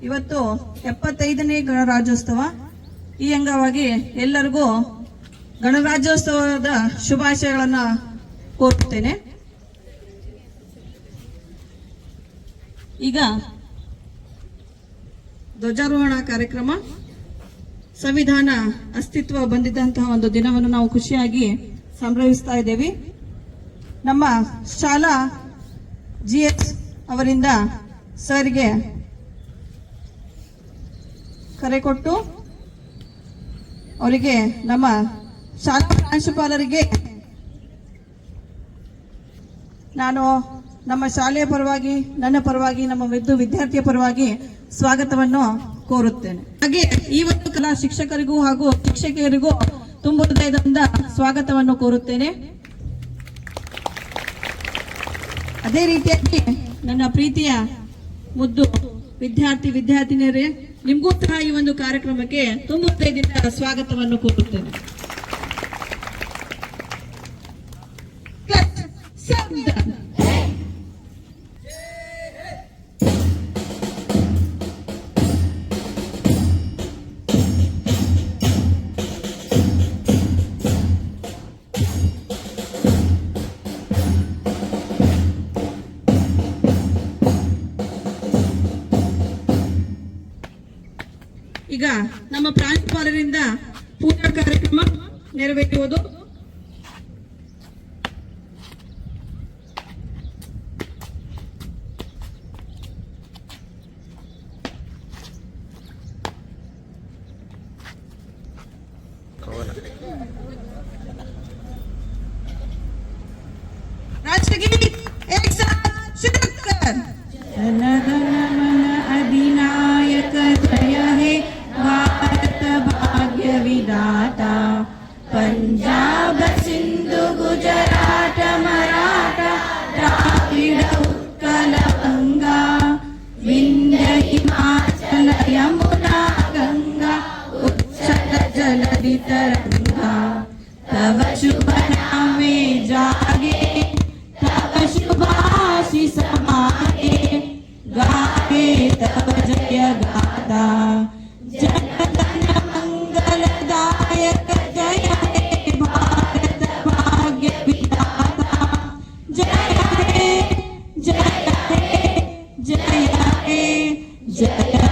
ಇವತ್ತು 75ನೇ ಗಣರಾಜ್ಯೋತ್ಸವ. ಈ ಅಂಗವಾಗಿ ಎಲ್ಲರಿಗೂ ಗಣರಾಜ್ಯೋತ್ಸವದ ಶುಭಾಶಯಗಳನ್ನು ಕೋರುತ್ತೇನೆ. ಈಗ ಧ್ವಜಾರೋಹಣ ಕಾರ್ಯಕ್ರಮ. ಸಂವಿಧಾನ ಅಸ್ತಿತ್ವ ಬಂದಿದ್ದಂತಹ ಒಂದು ದಿನವನ್ನು ನಾವು ಖುಷಿಯಾಗಿ ಸಂಭ್ರಮಿಸ್ತಾ ಇದ್ದೇವೆ. ನಮ್ಮ ಶಾಲಾ GS ಅವರಿಂದ ಸರ್ಗೆ ಕರೆ ಕೊಟ್ಟು ಅವರಿಗೆ ನಮ್ಮ ಶಾಲಾ ಪ್ರಾಂಶುಪಾಲರಿಗೆ ನಾನು ನಮ್ಮ ಶಾಲೆಯ ಪರವಾಗಿ, ನನ್ನ ಪರವಾಗಿ, ನಮ್ಮ ವಿದ್ಯಾರ್ಥಿಯ ಪರವಾಗಿ ಸ್ವಾಗತವನ್ನು ಕೋರುತ್ತೇನೆ. ಹಾಗೆ ಈ ಒಂದು ಕಲಾ ಶಿಕ್ಷಕರಿಗೂ ಹಾಗೂ ಶಿಕ್ಷಕಿಯರಿಗೂ ತುಂಬ ಹೃದಯದಿಂದ ಸ್ವಾಗತವನ್ನು ಕೋರುತ್ತೇನೆ. ಅದೇ ರೀತಿಯಾಗಿ ನನ್ನ ಪ್ರೀತಿಯ ಮುದ್ದು ವಿದ್ಯಾರ್ಥಿನಿಯರೇ, ನಿಮಗೂ ಸಹ ಈ ಒಂದು ಕಾರ್ಯಕ್ರಮಕ್ಕೆ ತುಂಬ ಹೃದಯದಿಂದ ಸ್ವಾಗತವನ್ನು ಕೋರುತ್ತೇನೆ. ಈಗ ನಮ್ಮ ಪ್ರಾಂಶುಪಾಲರಿಂದ ಪೂಜಾ ಕಾರ್ಯಕ್ರಮ ನೆರವೇರುವುದು. राष्ट्रगीत एक साथ शुरू कर। जन गण मन अधिनायक जय हे भारत भाग्य विधाता, पंजाब सिंधु गुजरात मराठा द्राविड़ उत्कल गंगा, विंध्य हिमाचल यमुना गंगा उच्चल जलधि तरंगा, तव शुभ नामे जागे, तव शुभाशीष मागे, गावे तव जय गाथा, जनगण मंगलदायक जय हे भारत भाग्य विधाता, जय हे जय हे जय हे जय जय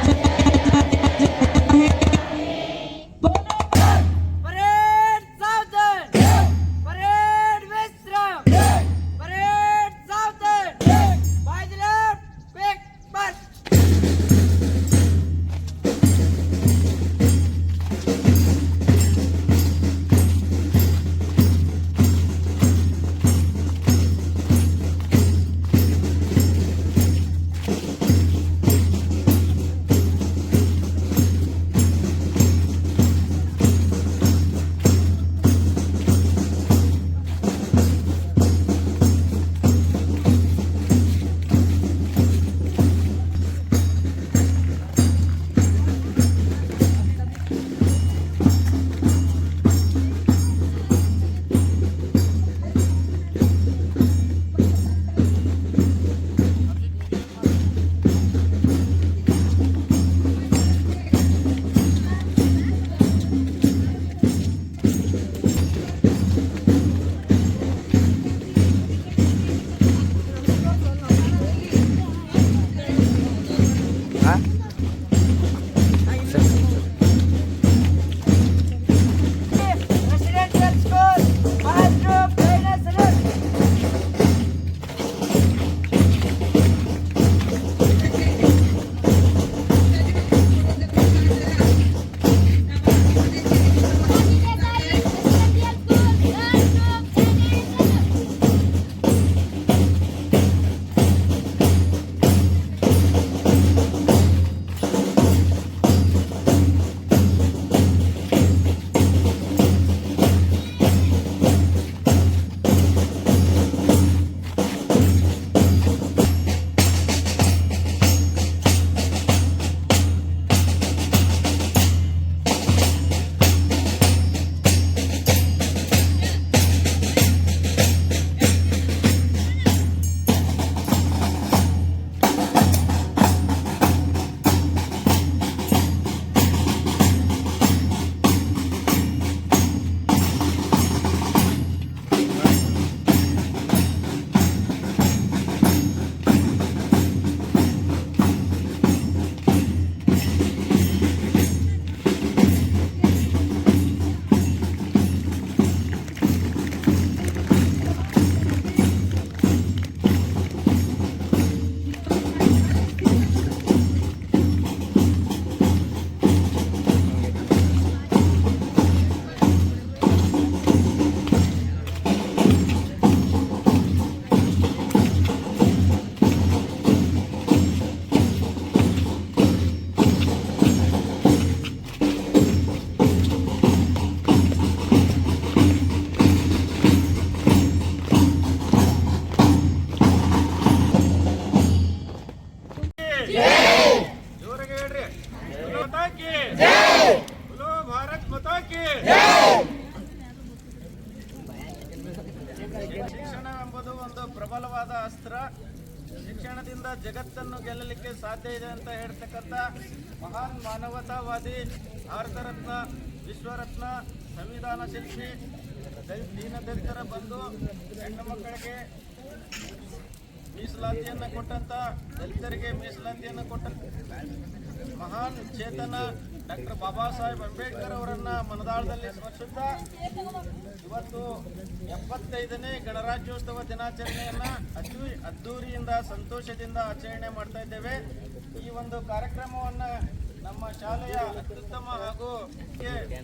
की बोलो भारत माता की ಶಿಕ್ಷಣ ಎಂಬುದು ಒಂದು ಪ್ರಬಲವಾದ ಅಸ್ತ್ರ. ಶಿಕ್ಷಣದಿಂದ ಜಗತ್ತನ್ನು ಗೆಲ್ಲಲಿಕ್ಕೆ ಸಾಧ್ಯ ಇದೆ ಅಂತ ಹೇಳ್ತಕ್ಕಂಥ ಮಹಾನ್ ಮಾನವತಾವಾದಿ, ಭಾರತ ರತ್ನ, ವಿಶ್ವರತ್ನ, ಸಂವಿಧಾನ ಶಿಲ್ಪಿ, ದೀನದಲಿತರ ಬಂಧು, ಹೆಣ್ಣು ಮಕ್ಕಳಿಗೆ ಮೀಸಲಾತಿಯನ್ನು ಕೊಟ್ಟಂತ, ದಲಿತರಿಗೆ ಮೀಸಲಾತಿಯನ್ನು ಕೊಟ್ಟಂತ ಮಹಾನ್ ಚೇತನ ಡಾಕ್ಟರ್ ಬಾಬಾ ಸಾಹೇಬ್ ಅಂಬೇಡ್ಕರ್ ಅವರನ್ನ ಮನದಾಳದಲ್ಲಿ ಸ್ಮರಿಸುತ್ತಾ ಇವತ್ತು 75ನೇ ಗಣರಾಜ್ಯೋತ್ಸವ ದಿನಾಚರಣೆಯನ್ನ ಅದ್ದೂರಿಯಿಂದ ಸಂತೋಷದಿಂದ ಆಚರಣೆ ಮಾಡ್ತಾ ಇದ್ದೇವೆ. ಈ ಒಂದು ಕಾರ್ಯಕ್ರಮವನ್ನ ನಮ್ಮ ಶಾಲೆಯ ಅತ್ಯುತ್ತಮ ಹಾಗೂ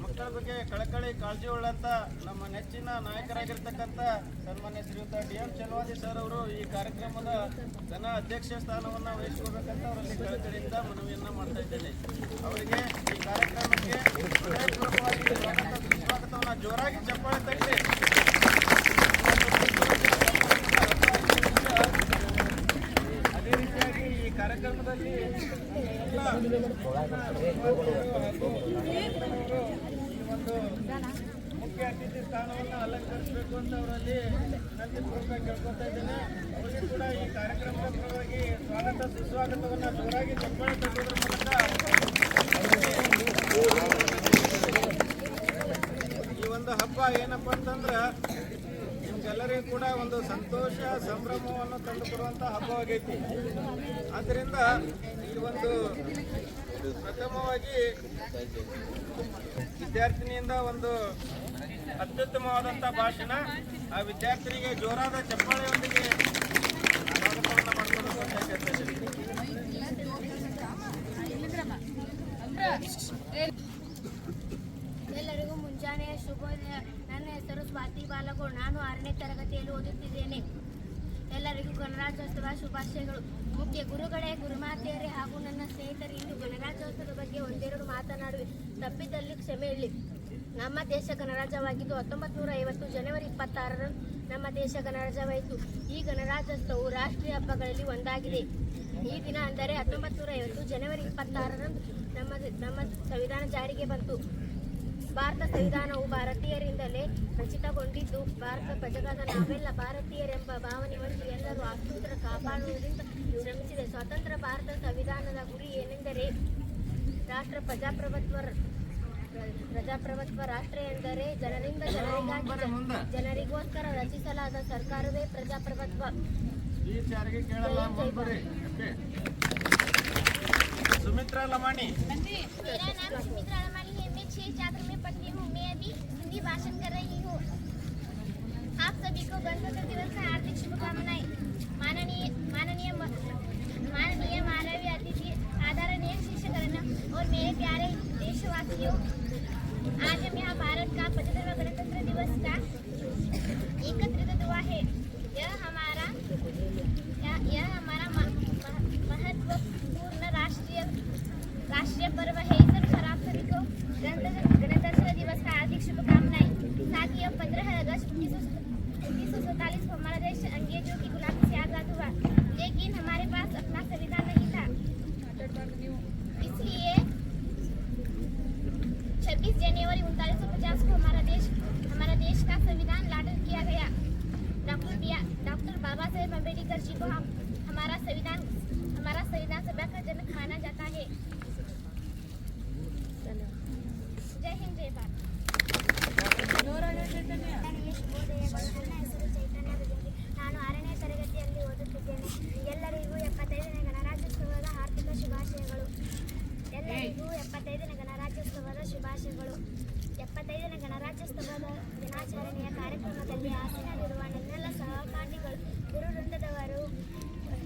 ಮಕ್ಕಳ ಬಗ್ಗೆ ಕಳಕಳಿ ಕಾಳಜಿ ಉಳ್ಳಂತ ನಮ್ಮ ನೆಚ್ಚಿನ ನಾಯಕರಾಗಿರ್ತಕ್ಕಂಥ ಸನ್ಮಾನ್ಯ ಶ್ರೀಯುತ DM ಚಲವಾದಿ ಸರ್ ಅವರು ಈ ಕಾರ್ಯಕ್ರಮದ ಘನ ಅಧ್ಯಕ್ಷ ಸ್ಥಾನವನ್ನು ವಹಿಸಿಕೊಳ್ಬೇಕಂತ ಅವರಲ್ಲಿ ಕಳಕಳಿಯಿಂದ ಮನವಿಯನ್ನ ಮಾಡ್ತಾ ಇದ್ದೇನೆ. ಅವರಿಗೆ ಈ ಕಾರ್ಯಕ್ರಮಕ್ಕೆ ಹೃದಯಪೂರ್ವಕವಾಗಿ ಸ್ವಾಗತವನ್ನು ಜೋರಾಗಿ ಚಪ್ಪಾಳೆ ತಟ್ಟೆ. ಅದೇ ರೀತಿಯಾಗಿ ಈ ಕಾರ್ಯಕ್ರಮದಲ್ಲಿ ಮುಖ್ಯ ಅತಿಥಿ ಸ್ಥಾನವನ್ನು ಅಲಂಕರಿಸಬೇಕು ಅಂತ ಅವರಲ್ಲಿ ವಿನಂತಿಪೂರ್ವಕ ಕೇಳ್ಕೊತಾ ಇದ್ದೇನೆ. ಅವರಿಗೆ ಕೂಡ ಈ ಕಾರ್ಯಕ್ರಮದ ಪರವಾಗಿ ಸ್ವಾಗತ ಸುಸ್ವಾಗತವನ್ನು ಜೋರಾಗಿ ಚಪ್ಪಾಳೆ ತಟ್ಟುವುದರ ಮೂಲಕ ಈ ಒಂದು ಹಬ್ಬ ಏನಪ್ಪ ಅಂತಂದ್ರೆ ನಿಮ್ಗೆಲ್ಲರಿಗೂ ಕೂಡ ಒಂದು ಸಂತೋಷ ಸಂಭ್ರಮವನ್ನು ತಂದುಕೊಡುವಂಥ ಹಬ್ಬವಾಗೈತಿ. ಆದ್ದರಿಂದ ಈ ಒಂದು ಪ್ರಥಮವಾಗಿ ವಿದ್ಯಾರ್ಥಿನಿಯಿಂದ ಒಂದು ಅತ್ಯುತ್ತಮವಾದಂಥ ಭಾಷಣ, ಆ ವಿದ್ಯಾರ್ಥಿನಿಗೆ ಜೋರಾದ ಚಪ್ಪಾಳೆಯೊಂದಿಗೆ ಸ್ವಾಗತವನ್ನು ಮಾಡ್ಕೊಂಡು ಎಲ್ಲರಿಗೂ ಮುಂಜಾನೆಯ ಶುಭೋದಯ. ನನ್ನ ಹೆಸರು ಸ್ವಾತಿ ಬಾಲಗೋಡ್. ನಾನು 6ನೇ ತರಗತಿಯಲ್ಲಿ ಓದುತ್ತಿದ್ದೇನೆ. ಎಲ್ಲರಿಗೂ ಗಣರಾಜ್ಯೋತ್ಸವ ಶುಭಾಶಯಗಳು. ಮುಖ್ಯ ಗುರುಗಳೇ, ಗುರುಮಾತೆಯರೇ ಹಾಗೂ ನನ್ನ ಸ್ನೇಹಿತರು, ಇಂದು ಗಣರಾಜ್ಯೋತ್ಸವದ ಬಗ್ಗೆ ಒಂದೆರಡು ಮಾತನಾಡುವೆ. ತಪ್ಪಿದಲ್ಲಿ ಕ್ಷಮೆ ಇರಲಿ. ನಮ್ಮ ದೇಶ ಗಣರಾಜ್ಯವಾಗಿದ್ದು 1950 ಜನವರಿ 26ರಂದು ನಮ್ಮ ದೇಶ ಗಣರಾಜ್ಯವಾಯಿತು. ಈ ಗಣರಾಜ್ಯೋತ್ಸವವು ರಾಷ್ಟ್ರೀಯ ಹಬ್ಬಗಳಲ್ಲಿ ಒಂದಾಗಿದೆ. ಈ ದಿನ ಅಂದರೆ 1950 ಜನವರಿ 26ರಂದು ನಮ್ಮ ಸಂವಿಧಾನ ಜಾರಿಗೆ ಬಂತು. ಭಾರತ ಸಂವಿಧಾನವು ಭಾರತೀಯರಿಂದಲೇ ರಚಿತಗೊಂಡಿದ್ದು, ಭಾರತ ಪ್ರಜೆಗಳಾದ ನಾವೆಲ್ಲ ಭಾರತೀಯರೆಂಬ ಭಾವನೆ ಹೊಂದಿ ಎಲ್ಲರೂ ಸ್ವಾತಂತ್ರ್ಯ ಕಾಪಾಡುವುದರಿಂದ ಶ್ರಮಿಸಿದೆ. ಸ್ವತಂತ್ರ ಭಾರತ ಸಂವಿಧಾನದ ಗುರಿ ಏನೆಂದರೆ ರಾಷ್ಟ್ರ ಪ್ರಜಾಪ್ರಭುತ್ವ. ರಾಷ್ಟ್ರ ಎಂದರೆ ಜನರಿಂದ ಜನರಿಗಾಗಿ, ಜನರಿಗೋಸ್ಕರ ರಚಿಸಲಾದ ಸರ್ಕಾರವೇ ಪ್ರಜಾಪ್ರಭುತ್ವ. सुमित्रा लमानी। मेरा नाम सुमित्रा लमानी है। मैं 6 छात्र में पढ़ती हूँ। मैं अभी हिंदी भाषण कर रही हूँ। आप सभी को गणतंत्र दिवस की हार्दिक शुभकामनाएं। माननीय मानवीय अतिथि, आदरणीय शिक्षकगण और मेरे प्यारे देशवासियों, आज हम यहाँ भारत का 75वां गणतंत्र दिवस का एकत्रित हुआ है। यह हमारा महत्वपूर्ण राष्ट्रीय पर्व है। आप सभी को गणतंत्र दिवस का हार्दिक शुभकामनाएं। साथ ही अब 15 अगस्त 1947 को हमारा देश अंग्रेजों की गुलामी से आजाद हुआ, लेकिन हमारे पास अपना संविधान नहीं था। इसलिए 26 जनवरी 1950 को हमारा देश का संविधान लागू किया गया। डॉक्टर बाबा साहेब अम्बेडकर जी को हमारा संविधान सभा का जनक माना जाता है। जय हिंद, जय भारत। ನಾನು 6ನೇ ತರಗತಿಯಲ್ಲಿ ಓದುತ್ತಿದ್ದೇನೆ. ಎಲ್ಲರಿಗೂ 75ನೇ ಗಣರಾಜ್ಯೋತ್ಸವದ ಹಾರ್ದಿಕ ಶುಭಾಶಯಗಳು. 75ನೇ ಗಣರಾಜ್ಯೋತ್ಸವದ ದಿನಾಚರಣೆಯ ಕಾರ್ಯಕ್ರಮದಲ್ಲಿ ಹಾಸನವಿರುವ ನನ್ನೆಲ್ಲ ಸಹಪಾಠಿಗಳು, ಗುರುವೃಂದದವರು,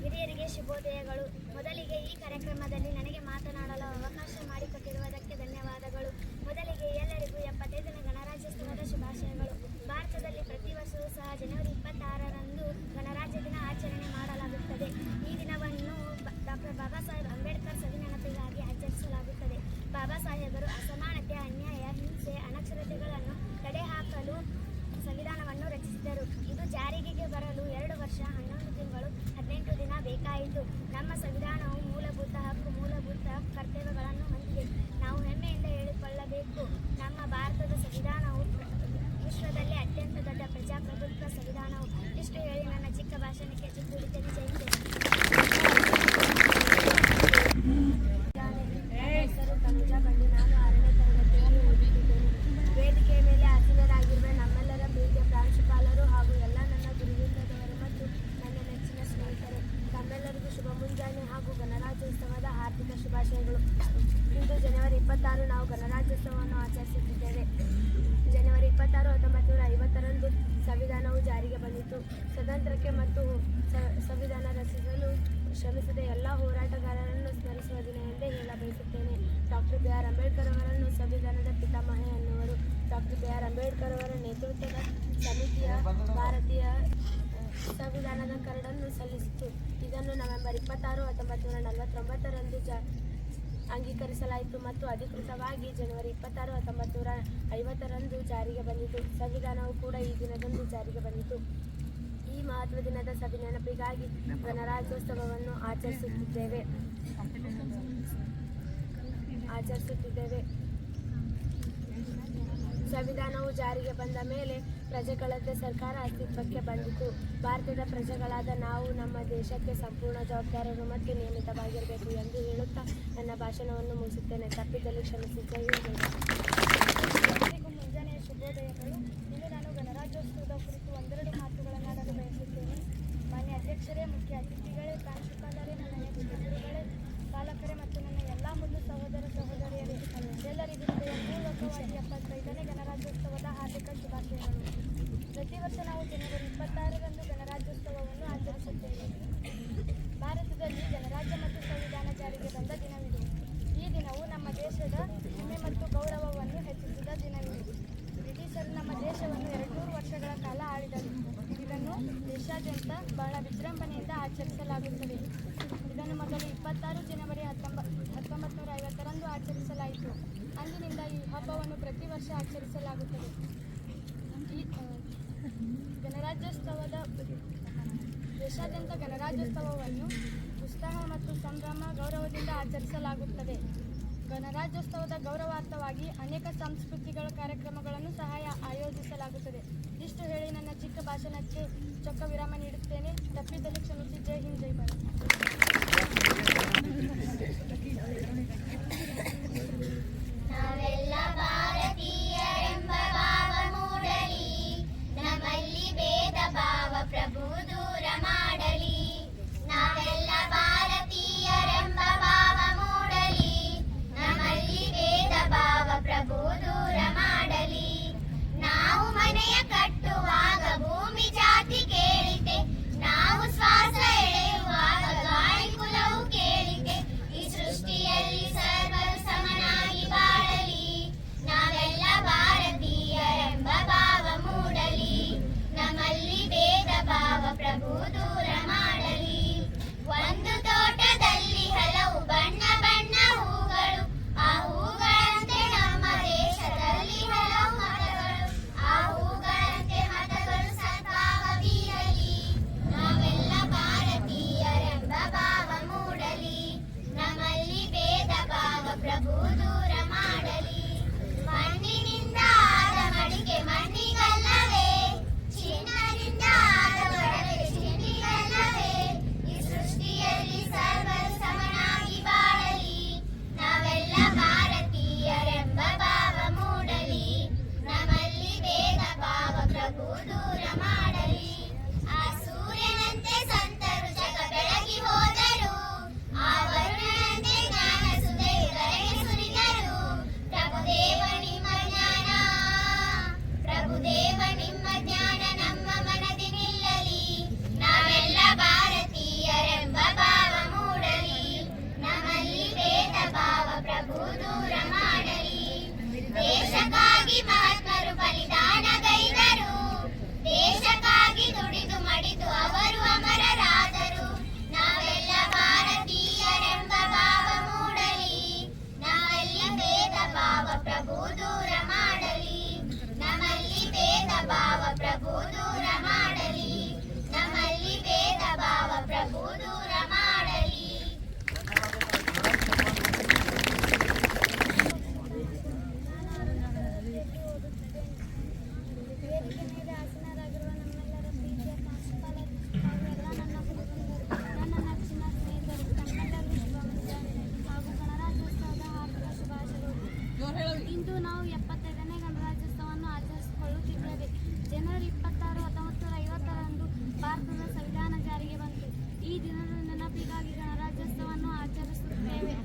ಹಿರಿಯರಿಗೆ ಶುಭೋದಯಗಳು. ಮೊದಲಿಗೆ ಈ ಕಾರ್ಯಕ್ರಮದಲ್ಲಿ ನನಗೆ ಮಾತನಾಡಲು ಅವಕಾಶ ಮಾಡಿಕೊಟ್ಟಿರುವುದಕ್ಕೆ ಧನ್ಯವಾದಗಳು. ಮೊದಲಿಗೆ ಎಲ್ಲರಿಗೂ 75ನೇ ಗಣರಾಜ್ಯೋತ್ಸವದ ಶುಭಾಶಯಗಳು. ಭಾರತದಲ್ಲಿ ಪ್ರತಿ ವರ್ಷವೂ ಸಹ ಜನವರಿ 26ರಂದು ಗಣರಾಜ್ಯ ದಿನ ಆಚರಣೆ ಮಾಡಲಾಗುತ್ತದೆ. ಈ ದಿನವನ್ನು ಡಾಕ್ಟರ್ ಬಾಬಾ ಸಾಹೇಬ್ ಅಂಬೇಡ್ಕರ್ ಸವಿನೆನಪಿಗಾಗಿ ಆಚರಿಸಲಾಗುತ್ತದೆ. ಬಾಬಾ ಸಾಹೇಬರು ಅಸಮಾನತೆ, ಅನ್ಯಾಯ, ಹಿಂಸೆ, ಅನಕ್ಷರತೆಗಳನ್ನು ತಡೆಹಾಕಲು ಸಂವಿಧಾನವನ್ನು ರಚಿಸಿದರು. ಇದು ಜಾರಿಗೆ ಬರಲು 2 ವರ್ಷ 11 ತಿಂಗಳು 18 ದಿನ ಬೇಕಾಯಿತು. ನಮ್ಮ ಸಂವಿಧಾನವು ಮೂಲಭೂತ ಹಕ್ಕು, ಮೂಲಭೂತ ಕರ್ತವ್ಯಗಳನ್ನು ಹೊಂದಿದೆ. ನಾವು ಶುಭಾಶಯಗಳು. ಇಂದು ಜನವರಿ 26 ನಾವು ಗಣರಾಜ್ಯೋತ್ಸವವನ್ನು ಆಚರಿಸುತ್ತಿದ್ದೇವೆ. ಜನವರಿ 26, 1950ರಂದು ಸಂವಿಧಾನವು ಜಾರಿಗೆ ಬಂದಿತು. ಸ್ವತಂತ್ರಕ್ಕೆ ಮತ್ತು ಸಂವಿಧಾನ ರಚಿಸಲು ಶ್ರಮಿಸಿದ ಎಲ್ಲ ಹೋರಾಟಗಾರರನ್ನು ಸ್ಮರಿಸುವ ದಿನ ಎಂದೇ ಹೇಳಬಯಸುತ್ತೇನೆ. ಡಾಕ್ಟರ್ ಬಿ ಆರ್ ಅಂಬೇಡ್ಕರ್ ಅವರನ್ನು ಸಂವಿಧಾನದ ಪಿತಾಮಹ ಎನ್ನುವರು. ಡಾಕ್ಟರ್ ಬಿ ಆರ್ ಅಂಬೇಡ್ಕರ್ ಅವರ ನೇತೃತ್ವದ ಸಮಿತಿಯ ಭಾರತೀಯ ಸಂವಿಧಾನದ ಕರಡನ್ನು ಸಲ್ಲಿಸಿತು. ಇದನ್ನು ನವೆಂಬರ್ 26, 1949ರಂದು ಅಂಗೀಕರಿಸಲಾಯಿತು ಮತ್ತು ಅಧಿಕೃತವಾಗಿ ಜನವರಿ 26, 1950ರಂದು ಜಾರಿಗೆ ಬಂದಿತು. ಸಂವಿಧಾನವು ಕೂಡ ಈ ದಿನದಂದು ಜಾರಿಗೆ ಬಂದಿತು. ಈ ಮಹತ್ವ ದಿನದ ಸಭೆ ನೆನಪಿಗಾಗಿ ಗಣರಾಜ್ಯೋತ್ಸವವನ್ನು ಆಚರಿಸುತ್ತಿದ್ದೇವೆ. ಸಂವಿಧಾನವು ಜಾರಿಗೆ ಬಂದ ಮೇಲೆ ಪ್ರಜೆಗಳದ್ದೇ ಸರ್ಕಾರ ಅಸ್ತಿತ್ವಕ್ಕೆ ಬಂದಿತು. ಭಾರತದ ಪ್ರಜೆಗಳಾದ ನಾವು ನಮ್ಮ ದೇಶಕ್ಕೆ ಸಂಪೂರ್ಣ ಜವಾಬ್ದಾರರು ಮತ್ತು ನಿಯಮಿತವಾಗಿರಬೇಕು ಎಂದು ಹೇಳುತ್ತಾ ನನ್ನ ಭಾಷಣವನ್ನು ಮುಗಿಸುತ್ತೇನೆ. ತಪ್ಪಿದಲ್ಲಿ ಕ್ಷಮಿಸಿ. ಜೈ ಹಿಂದ್. ಎಲ್ಲರಿಗೂ ಮುಂಜಾನೆಯ ಶುಭೋದಯಗಳು. ಇಂದು ನಾನು ಗಣರಾಜ್ಯೋತ್ಸವದ ಕುರಿತು ಒಂದೆರಡು ಮಾತುಗಳನ್ನಾಡಲು ಬಯಸುತ್ತೇನೆ. ಮಾನ್ಯ ಅಧ್ಯಕ್ಷರೇ, ಮುಖ್ಯ ಅತಿಥಿಗಳೇ, ಪ್ರಾಂಶುಪಾಲರೇ, ನನ್ನ ನೆಚ್ಚಿನ ಗುರುಗಳೇ, ಪಾಲಕರೇ ಮತ್ತು ನನ್ನ ಎಲ್ಲ ಮುದ್ದು ಸಹೋದರ ಸಹೋದರಿಯರೇ, ಎಲ್ಲರಿಗೂ ಹೃದಯಪೂರ್ವಕವಾಗಿ 75ನೇ ಗಣರಾಜ್ಯೋತ್ಸವದ ಹಾರ್ದಿಕ ಶುಭಾಶಯಗಳು. ಪ್ರತಿ ವರ್ಷ ನಾವು ಜನವರಿ 26ರಂದು ಗಣರಾಜ್ಯೋತ್ಸವವನ್ನು ಆಚರಿಸುತ್ತೇವೆ. ಭಾರತದಲ್ಲಿ ಗಣರಾಜ್ಯ ಮತ್ತು ಸಂವಿಧಾನ ಜಾರಿಗೆ ಬಂದ ದಿನವಿದು. ಈ ದಿನವು ನಮ್ಮ ದೇಶದ ಹೆಮ್ಮೆ ಮತ್ತು ಗೌರವವನ್ನು ಹೆಚ್ಚಿಸಿದ ದಿನವಿದು. ಬ್ರಿಟಿಷರು ನಮ್ಮ ದೇಶವನ್ನು 200 ವರ್ಷಗಳ ಕಾಲ ಆಳಿದರು. ಇದನ್ನು ದೇಶಾದ್ಯಂತ ಬಹಳ ವಿಜೃಂಭಣೆಯಿಂದ ಆಚರಿಸಲಾಗುತ್ತದೆ. ಇದನ್ನು ಮೊದಲು 26 ಜನವರಿ 1950ರಂದು ಆಚರಿಸಲಾಯಿತು. ಅಂದಿನಿಂದ ಈ ಹಬ್ಬವನ್ನು ಪ್ರತಿ ವರ್ಷ ಆಚರಿಸಲಾಗುತ್ತದೆ. ದೇಶಾದ್ಯಂತ ಗಣರಾಜ್ಯೋತ್ಸವವನ್ನು ಉತ್ಸಾಹ ಮತ್ತು ಸಂಭ್ರಮ ಗೌರವದಿಂದ ಆಚರಿಸಲಾಗುತ್ತದೆ. ಗಣರಾಜ್ಯೋತ್ಸವದ ಗೌರವಾರ್ಥವಾಗಿ ಅನೇಕ ಸಾಂಸ್ಕೃತಿಕ ಕಾರ್ಯಕ್ರಮಗಳನ್ನು ಸಹ ಆಯೋಜಿಸಲಾಗುತ್ತದೆ. ಇಷ್ಟು ಹೇಳಿ ನನ್ನ ಚಿಕ್ಕ ಭಾಷಣಕ್ಕೆ ಚೊಕ್ಕ ವಿರಾಮ ನೀಡುತ್ತೇನೆ. ತಪ್ಪಿದಲ್ಲಿ ಕ್ಷಮಿಸಿ. ಜೈ ಹಿಂದ್, ಜೈ ಭಾರತ್. ನಾವೆಲ್ಲ ಭಾರತೀಯರೆಂಬ ಭಾವ ಮೂಡಲಿ, ನಮ್ಮಲ್ಲಿ ಭೇದ ಭಾವ ಪ್ರಭು ದೂರ ಮಾಡಲಿ. ನಾವೆಲ್ಲ ಭಾರತೀಯರೆಂಬ ಭಾವ ಮೂಡಲಿ, ನಮ್ಮಲ್ಲಿ ಭೇದ ಭಾವ ಪ್ರಭು ದೂರ ಮಾಡಲಿ. ನಾವು ಮನೆಯ ಕಟ್ಟುವಾಗ ಭೂಮಿ ಜಾತಿ ಕೇಳಿತೆ, ನಾವು ಶ್ವಾಸ ಎಳೆಯುವಾಗ ಗಾಳಿ ಕುಲವು ಕೇಳಿತೆ. ಈ ಸೃಷ್ಟಿಯಲ್ಲಿ ಸರ್ವರು ಸಮನಾಗಿ ಬಾಳಲಿ, ನಾವೆಲ್ಲ ಭಾರತೀಯರೆಂಬ ಭಾವ ಮೂಡಲಿ, ನಮ್ಮಲ್ಲಿ ಭೇದ ಭಾವ ಪ್ರಭು ದೂರ ಮಾಡಲಿ. ಒಂದು ತೋಟದಲ್ಲಿ ಹಲವು ಬಣ್ಣ ಬಣ್ಣ ಹೂಗಳು, ಆ ಹೂಗಳಂತೆ ನಮ್ಮ ದೇಶದಲ್ಲಿ ಹಲವು ಮತಗಳು, ಆ ಹೂಗಳಂತೆ ಮತಗಳು ಸದ್ಭಾವ ಬೀರಲಿ. ನಾವೆಲ್ಲ ಭಾರತೀಯರೆಂಬ ಭಾವ ಮೂಡಲಿ, ನಮ್ಮಲ್ಲಿ ಭೇದ ಭಾವ ಪ್ರಭು ದೂರ ಮಾಡಲಿ. ಮಣ್ಣಿನಿಂದ ಆದ ಮಡಿಕೆ ಮಣ್ಣಿಗಲ್ಲವೇ, ಚಿನ್ನದಿಂದ ಆದ ಒಡವೆ ಚಿನ್ನಿಗಲ್ಲವೇ. ಈ ಸೃಷ್ಟಿಯಲ್ಲಿ ಸರ್ವರು ಸಮನಾಗಿ ಬಾಳಲಿ, ನಾವೆಲ್ಲ ಭಾರತೀಯರೆಂಬ ಭಾವ ಮೂಡಲಿ, ನಮ್ಮಲ್ಲಿ ಭೇದ ಭಾವ ಪ್ರಭು ದೂರ ಮಾಡಲಿ. ಆ ಸೂರ್ಯನಂತೆ ಸಂತರು ಜಗ ಬೆಳಗಿ ಹೋದರು, ಆ ವರುಣನಂತೆ ಜ್ಞಾನ ಸುಧೆಯು ಧರೆಗೆ ಸುರಿದರು. ಪ್ರಭುದೇವ ನಿಮ್ಮ ಜ್ಞಾನ, ಪ್ರಭುದೇವ ನಿಮ್ಮ ಜ್ಞಾನ ನಮ್ಮ ಮನದಿ ನಿಲ್ಲಲಿ. ನಾವೆಲ್ಲ ಭಾರತೀಯರೆಂಬ ಭಾವ ಮೂಡಲಿ, ನಮ್ಮಲ್ಲಿ ಭೇದ ಭಾವ ಪ್ರಭು ದೂರ ಮಾಡಲಿ. ದೇಶಕ್ಕಾಗಿ ಮಹಾತ್ಮರು ಬಲಿದಾನಗೈದರು, ದೇಶಕ್ಕಾಗಿ ದುಡಿದು ಮಡಿದು ಅವರು ಅಮರರಾದರು. ನಾವೆಲ್ಲ ಭಾರತೀಯರೆಂಬ ಭಾವ ಮೂಡಲಿ, ನಮ್ಮಲ್ಲಿ ಭೇದ ಭಾವ ಪ್ರಭು ದೂರ ಮಾಡಲಿ, ನಮ್ಮಲ್ಲಿ ಭೇದ ಭಾವ ಪ್ರಭು ದೂರ ಮಾಡಲಿ, ನಮ್ಮಲ್ಲಿ ಭೇದ ಭಾವ ಪ್ರಭು ದೂರ ಮಾಡಲಿ. ವೇದಿಕೆ ಮೇಲೆ ಆಸೀನರಾಗಿರುವ ನಮ್ಮೆಲ್ಲರ ಪ್ರೀತಿಯ ಪ್ರಾಂಶುಪಾಲರು ಹಾಗೂ ಎಲ್ಲ ನನ್ನ ಗುರುಗಳು, ನನ್ನ ನೆಚ್ಚಿನ ಸ್ನೇಹಿತರು, ತಮ್ಮೆಲ್ಲರಿಗೂ ಶುಭ ಮುಂಜಾನೆ ಹಾಗೂ ಗಣರಾಜ್ಯೋತ್ಸವದ ಹಾರ್ದಿಕ ಶುಭಾಶಯಗಳು. ಇಂದು ನಾವು 75ನೇ ಗಣರಾಜ್ಯೋತ್ಸವವನ್ನು ಆಚರಿಸಿಕೊಳ್ಳುತ್ತಿದ್ದೇವೆ. ಜನವರಿ 26, 1950ರಂದು ಭಾರತದ ಸಂವಿಧಾನ ಜಾರಿಗೆ ಬಂತು. ಈ ದಿನದ ನೆನಪಿಗಾಗಿ ಗಣರಾಜ್ಯೋತ್ಸವವನ್ನು ಆಚರಿಸುತ್ತೇವೆ.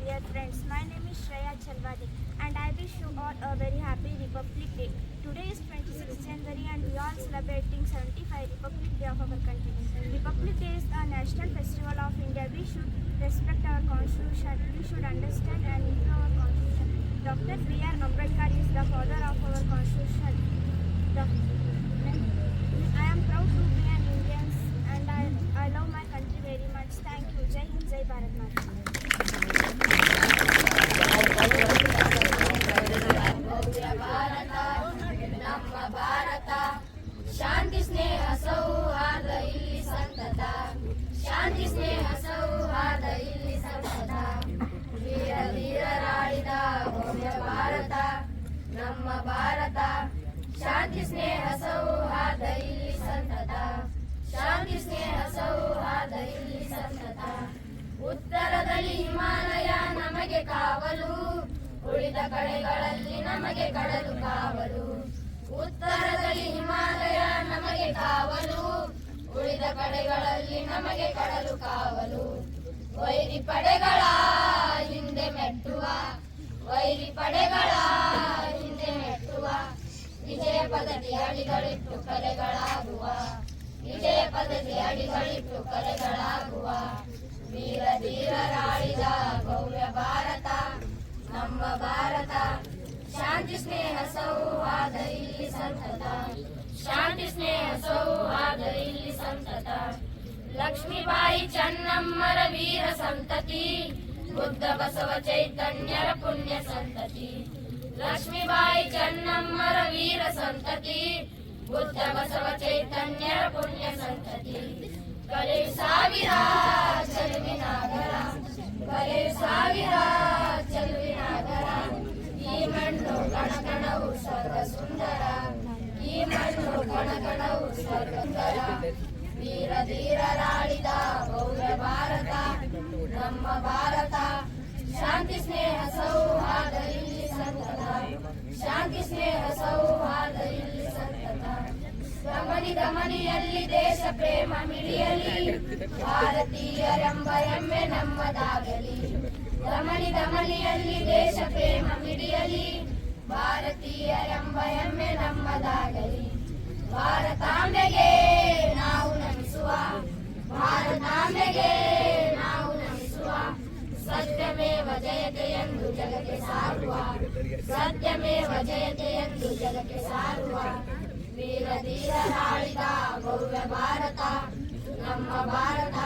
dear friends. My name is Shreya Chalwadi and I wish you all a very happy Republic Day. Today is 26th January and we are celebrating 75th Republic Day of our country. Republic Day is a national festival of India. We should respect our constitution. We should understand and improve our constitution. Dr. B.R. Ambedkar is the father of our constitution. I am proud to be an Indian and I love my country very much. Thank you. Jai Hind, Jai Bharat Mata. ಶಾಂತಿ ಸ್ನೇಹ ಸೌಹಾರ್ದ ಇಲ್ಲಿ ಸಂತತ ಶಾಂತಿ ಸ್ನೇಹ ಸೌಹಾರ್ದ ಇಲ್ಲಿ ಸಂತತ ವೀರ ಧೀರರಾಳಿದ ಭವ್ಯ ಭಾರತ ನಮ್ಮ ಭಾರತ ಶಾಂತಿ ಸ್ನೇಹ ಸೌಹಾರ್ದ ಇಲ್ಲಿ ಸಂತತ ಶಾಂತಿ ಸ್ನೇಹ ಸೌಹಾರ್ದ ಇಲ್ಲಿ ಸಂತತ ಉತ್ತರದಲ್ಲಿ ಹಿಮಾಲಯ ನಮಗೆ ಕಾವಲು ಉಳಿದ ಕಡೆಗಳಲ್ಲಿ ನಮಗೆ ಕಡಲು ಕಾವಲು ಉತ್ತರದಲ್ಲಿ ಹಿಮಾಲಯ ನಮಗೆ ಕಾವಲು ಉಳಿದ ಕಡೆಗಳಲ್ಲಿ ನಮಗೆ ಕಡಲು ಕಾವಲು ವೈರಿ ಪಡೆಗಳ ಹಿಂದೆ ಮೆಟ್ಟುವ ವೈರಿ ಪಡೆಗಳ ಹಿಂದೆ ಮೆಟ್ಟುವ ವಿಜಯ ಪದವಿ ಅಡಿಗಳಿಟ್ಟು ಕಲೆಗಳಾಗುವ ವಿಜಯ ಪದವಿ ಅಡಿಗಳಿಟ್ಟು ಕಲೆಗಳಾಗುವ ವೀರ ಧೀರರಾಳಿದ ಭವ್ಯ ಭಾರತ ನಮ್ಮ ಭಾರತ ಶಾಂತಿ ಸ್ನೇಹ ಸೌಹಾರ್ದ ಇಲ್ಲಿ ಸಂತತ ಶಾಂತಿ ಸ್ನೇಹ ಸೌಹಾರ್ದ ಇಲ್ಲಿ ಸಂತತ ಲಕ್ಷ್ಮೀಬಾಯಿ ಚೆನ್ನಮ್ಮರ ವೀರ ಸಂತತಿ ಬುದ್ಧ ಬಸವ ಚೈತನ್ಯರ ಪುಣ್ಯ ಸಂತತಿ ಲಕ್ಷ್ಮೀಬಾಯಿ ಚೆನ್ನಮ್ಮರ ವೀರ ಸಂತತಿ ಬುದ್ಧ ಬಸವ ಚೈತನ್ಯರ ಪುಣ್ಯ ಸಂತತಿ ಕಲೆಯು ಸಾವಿರ ಚೆಲುವಿನಾಗರ ಕಲೆಯು ಸಾವಿರ ಚೆಲುವಿನಾಗರ ಈ ಮಣ್ಣು ಕಣಕಣವು ಸ್ವರ್ಗ ಸುಂದರ ಈ ಮಣ್ಣು ಕಣಕಣವು ಸ್ವರ್ಗ ಸುಂದರ ವೀರ ಧೀರರಾಳಿದ ಭವ್ಯ ಭಾರತ ನಮ್ಮ ಭಾರತ ಶಾಂತಿ ಸ್ನೇಹ ಸೌಹಾರ್ದ ಇಲ್ಲಿ ಸಂತತ ಶಾಂತಿ ಸ್ನೇಹ ಸೌಹಾರ್ದ ಇಲ್ಲಿ ಸಂತತ ಗಮನಿ ಗಮನಿಯಲ್ಲಿ ದೇಶ ಪ್ರೇಮ ಮಿಡಿಯಲಿ ಭಾರತೀಯರೆಂಬ ಹೆಮ್ಮೆ ನಮ್ಮದಾಗಲಿ ಗಮನಿ ಗಮನಿಯಲ್ಲಿ ದೇಶ ಪ್ರೇಮ ಮಿಡಿಯಲಿ ಭಾರತೀಯರೆಂಬ ಹೆಮ್ಮೆ ನಮ್ಮದಾಗಲಿ ಭಾರತಾಂಬೆಗೆ ನಾವು ನಮಿಸುವ ಭಾರತಾಂಬೆಗೆ ನಾವು ನಮಿಸುವ ಸತ್ಯಮೇವ ಜಯತೆ ಎಂದು ಜಗಕ್ಕೆ ಸಾರುವ ಸತ್ಯಮೇವ ಜಯತೆ ಎಂದು ಜಗಕ್ಕೆ ಸಾರುವ ವೀರ ಧೀರರಾಳಿದ ಭವ್ಯ ಭಾರತ ನಮ್ಮ ಭಾರತ